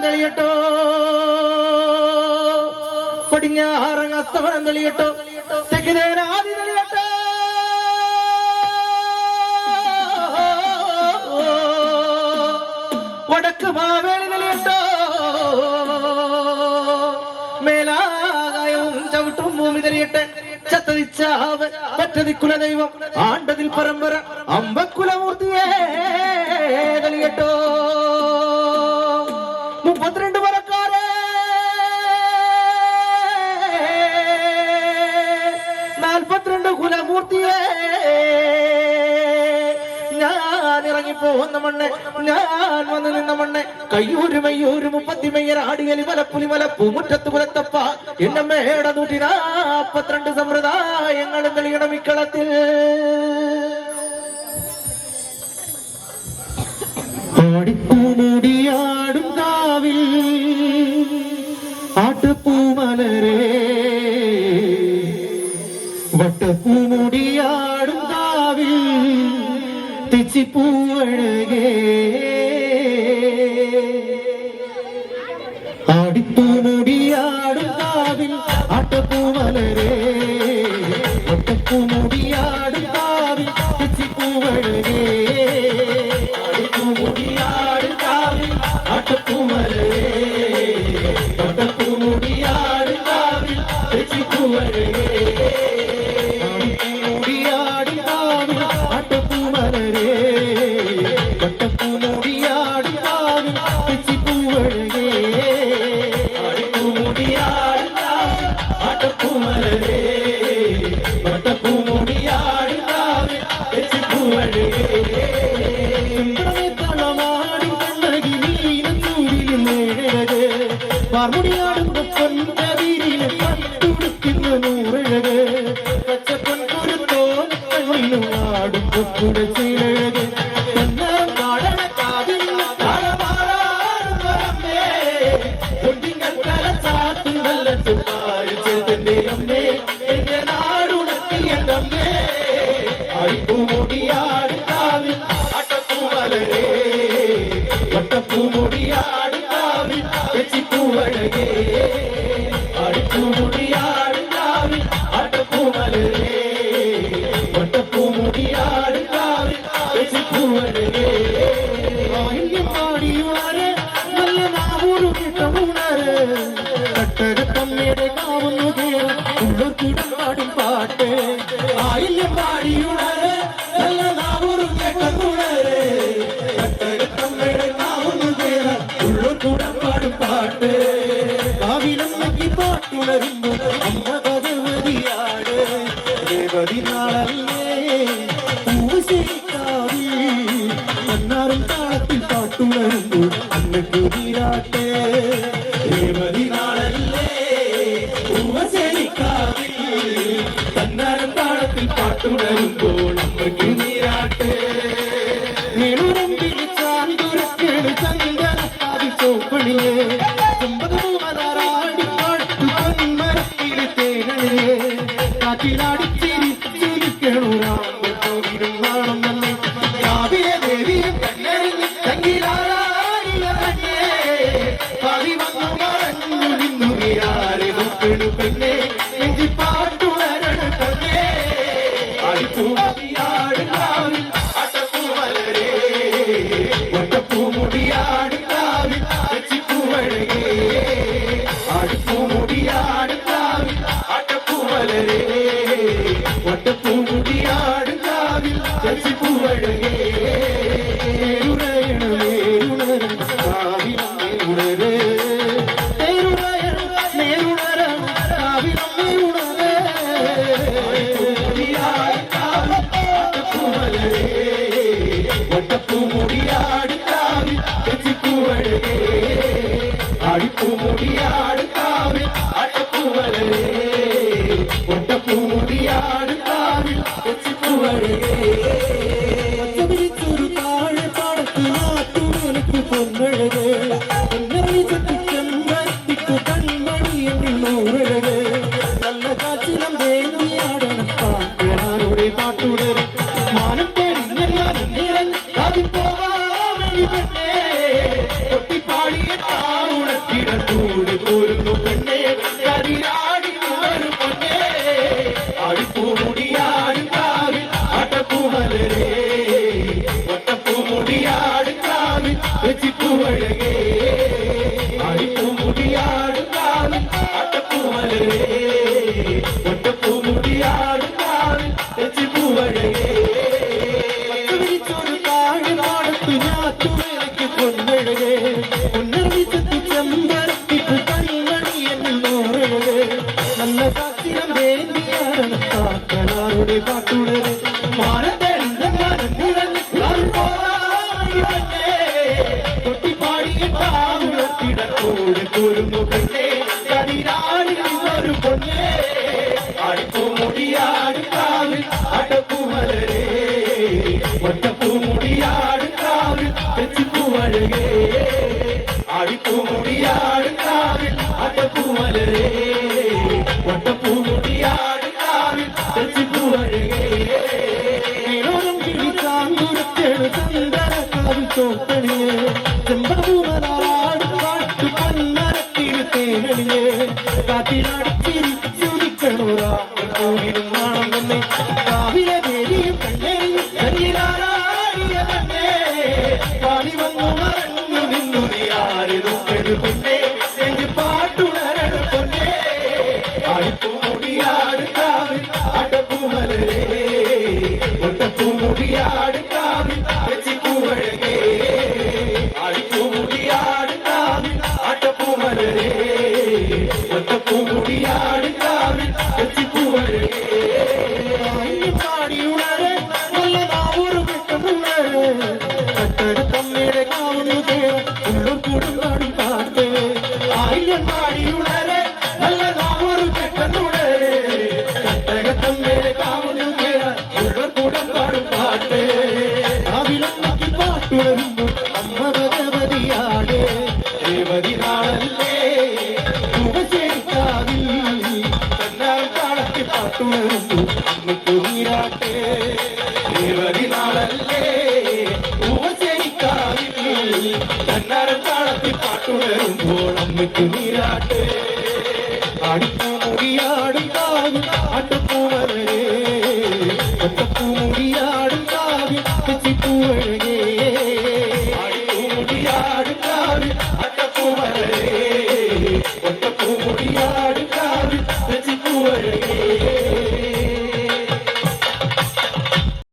തെളിയട്ടോ പടിഞ്ഞാറങ്ങ് അസ്തമനം തെളിയട്ടോ തെക്കിനേരാതി തെളിയട്ടോ വടക്ക് മാവേലി തെളിയട്ടോ മേലാകായവും ചവിട്ടും ഭൂമി തെളിയട്ടെ ചത്തതിച്ചാവ് പറ്റതിക്കുല ദൈവം ആണ്ടതിൽ പരമ്പര അമ്പക്കുലമൂർത്തിയേ തെളിയട്ടോ 32 മരക്കാരെ 42 കുലമൂർത്തിയേ ഞാൻ ഇറങ്ങിപ്പോകുന്ന മണ്ണ് ഞാൻ വന്നു നിന്ന മണ്ണ് കയ്യൂര് മയ്യൂര് 30 മയ്യർ ആടിയലി മലപ്പുലി മലപ്പൂ മുറ്റത്ത് പുലത്തപ്പ എന്നെ മേട 142 സമ്പ്രദായങ്ങളും തെളിയണം ഇക്കളത്തിൽ ആടിപ്പൂമുടിയാടും കാവിൽ ആട്ടുപൂമലരേ വട്ടപ്പൂമുടിയാടും കാവിൽ തെച്ചിപ്പൂവഴകേ ആടിപ്പൂമുടിയാടും കാവിൽ ആട്ടുപൂമലരേ വട്ടപ്പൂമുടിയാടും കാവിൽ തെച്ചിപ്പൂവഴകേ ആടിപ്പൂമുടിയാടും കാവിൽ ആട്ടുപൂമലരേ വട്ടപ്പൂമുടിയാടും കാവിൽ തെച്ചിപ്പൂവഴകേ കൊട്ടിപ്പാടിയ പൊന്നറിച്ചത്തി ചെമ്പരത്തിപ്പ് കൺമണി എന്നോരേ നല്ല കാത്തിരം വേണ്ടിയാണ് കാക്കനാരുടെ പാട്ടുടരെ മാനത്തേണ്ട മനം നിറഞ്ഞ് ൊട്ടിപ്പാടിയിട്ടാവിടത്തിടത്തോട് കുരുന്നു കണ്ടേ കതിരാടി ഒരു പൊന്നേ അടിപ്പൂമുടിയാട് കാവിൽ അടപ്പൂമലരേ ഒറ്റപ്പൂമുടിയാട് കാവിൽ തെച്ചിപ്പൂവഴകേ അടിപ്പൂമുടിയാട് കാവിൽ അടപ്പൂമലരേ ഒറ്റപ്പൂമുടിയാട് കാവിൽ തെച്ചിപ്പൂവഴകേ നേരോരം കിളിക്കാങ്കുരത്തേട് ചന്ദന കാവിൽ ചോട്ടണിയേ ചെമ്പൂമലാട് കാട്ടു പന്നരത്തിൽ തേനണിയേ കാത്തിനടച്ചിരി ോടും നാണം തന്നെ കാവിലെ ദേവിയും കണ്ണേയും കരിയിലാറാടിയ തന്നെ പാടി വന്നു മറന്നു നിന്നു നീ ആരും പെണ്ണെ എന്റെ പാട്ടുണരണ പൊന്നെ അടിപ്പൂമുടിയാട് കാവിൽ അടപ്പൂമലരേ ഒട്ടപ്പൂമുടിയാട് കാവിൽ വെച്ചിപ്പൂവഴകേ അടിപ്പൂമുടിയാട് കാവിൽ അടപ്പൂമലരേ ഒട്ടപ്പൂമുടിയാട് കാവിൽ പാടിയുണരെ നല്ല നാവൂർ വിട്ടുണരെ കട്ടടത്തമ്മയുടെ കാവുന്നു ഉള്ളൂർ കൂടും പാടി പാട്ട് ആയിരം പാടിയുണരെ നല്ല നാവൂർ വിട്ടുണരെ കട്ടടത്തമ്മയുടെ കാവുന്നു ഉള്ളൂർ കൂടും പാടും പാട്ട് കാവിലമ്മയ്ക്ക് പാട്ടുണരുമ്പോൾ അമ്മ ഭഗവതിയാട് രേവതി നാളല്ലേ ശരിക്കാവിൽ പാട്ടുണരുന്നു അമ്മയ്ക്കു നീരാട്ടെ രേവതി നാളല്ലേ ശരിക്കാവിൽ തന്നാരം താളത്തിൽ പാട്ടുണരുമ്പോൾ അമ്മയ്ക്കു നീരാട്ടെ അടിപ്പൂമുടിയാടും കാവിൽ അട്ടപ്പൂമലരേ ഒറ്റപ്പൂമുടിയാടും കാവിൽ തെച്ചിപ്പൂവഴകേ അടിപ്പൂമുടിയാടും കാവിൽ